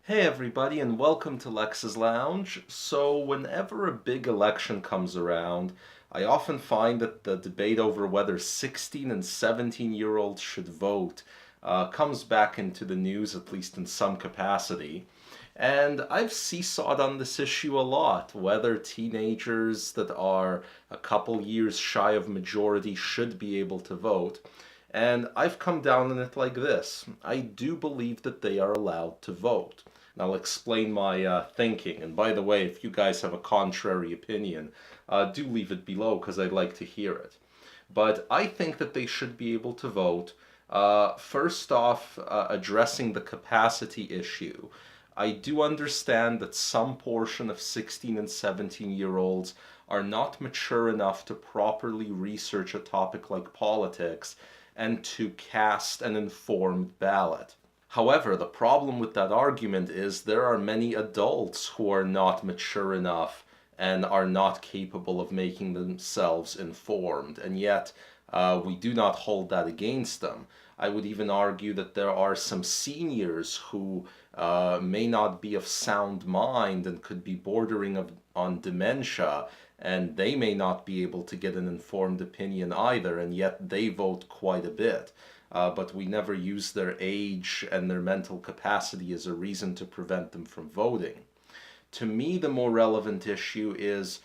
Hey everybody, and welcome to Lex's Lounge. So whenever a big election comes around, I often find that the debate over whether 16 and 17-year-olds should vote comes back into the news, at least in some capacity. And I've seesawed on this issue a lot, whether teenagers that are a couple years shy of majority should be able to vote. And I've come down on it like this. I do believe that they are allowed to vote. And I'll explain my thinking. And by the way, if you guys have a contrary opinion, do leave it below because I'd like to hear it. But I think that they should be able to vote. First off, addressing the capacity issue. I do understand that some portion of 16 and 17-year-olds are not mature enough to properly research a topic like politics and to cast an informed ballot. However, the problem with that argument is there are many adults who are not mature enough and are not capable of making themselves informed, and yet we do not hold that against them. I would even argue that there are some seniors who may not be of sound mind and could be on dementia, and they may not be able to get an informed opinion either, and yet they vote quite a bit. But we never use their age and their mental capacity as a reason to prevent them from voting. To me, the more relevant issue is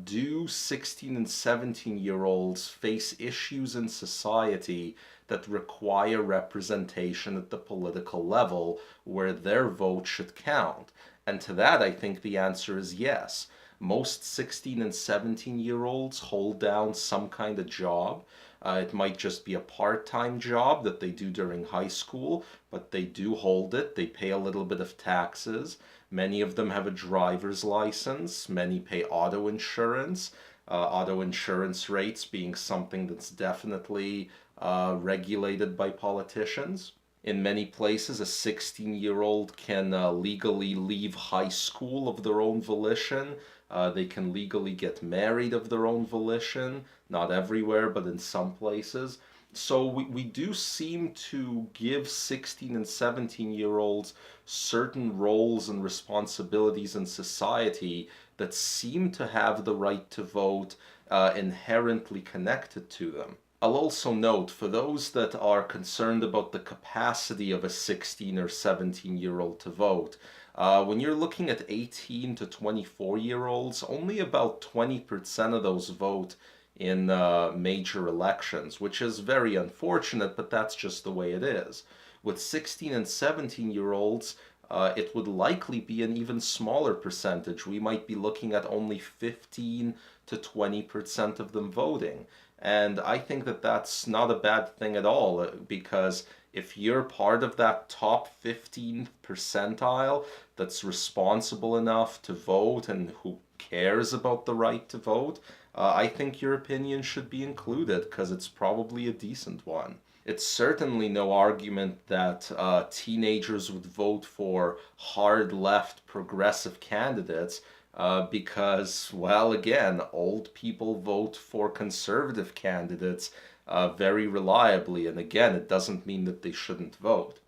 do 16 and 17-year-olds face issues in society that require representation at the political level where their vote should count? And to that, I think the answer is yes. Most 16 and 17-year-olds hold down some kind of job. It might just be a part-time job that they do during high school, but they do hold it. They pay a little bit of taxes. Many of them have a driver's license. Many pay auto insurance. Auto insurance rates being something that's definitely regulated by politicians. In many places, a 16-year-old can legally leave high school of their own volition. They can legally get married of their own volition. Not everywhere, but in some places. So we do seem to give 16 and 17-year-olds certain roles and responsibilities in society that seem to have the right to vote inherently connected to them. I'll also note, for those that are concerned about the capacity of a 16 or 17-year-old to vote, when you're looking at 18 to 24-year-olds, only about 20% of those vote in major elections, which is very unfortunate, but that's just the way it is. With 16 and 17-year-olds, it would likely be an even smaller percentage. We might be looking at only 15 to 20% of them voting. And I think that that's not a bad thing at all, because if you're part of that top 15th percentile that's responsible enough to vote and who cares about the right to vote, I think your opinion should be included because it's probably a decent one. It's certainly no argument that teenagers would vote for hard left progressive candidates because, well, again, old people vote for conservative candidates very reliably. And again, it doesn't mean that they shouldn't vote.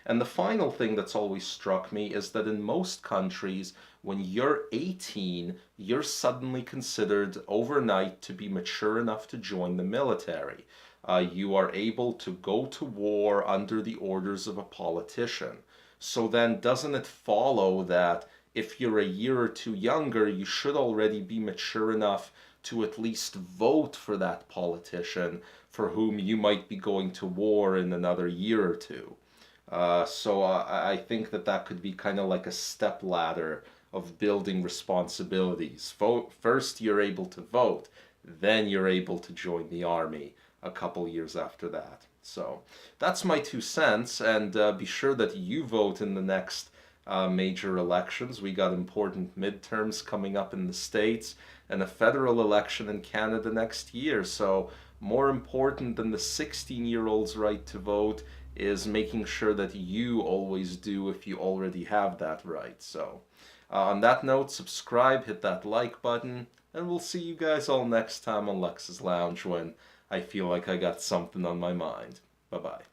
And the final thing that's always struck me is that in most countries, when you're 18, you're suddenly considered overnight to be mature enough to join the military. You are able to go to war under the orders of a politician. So then doesn't it follow that if you're a year or two younger, you should already be mature enough to at least vote for that politician for whom you might be going to war in another year or two? So I think that that could be kind of like a step ladder of building responsibilities. First, you're able to vote, then you're able to join the army a couple years after that. So that's my 2 cents, and be sure that you vote in the next major elections. We got important midterms coming up in the States and a federal election in Canada next year. So more important than the 16-year-old's right to vote is making sure that you always do if you already have that right. So on that note, subscribe, hit that like button, and we'll see you guys all next time on Lex's Lounge when I feel like I got something on my mind. Bye-bye.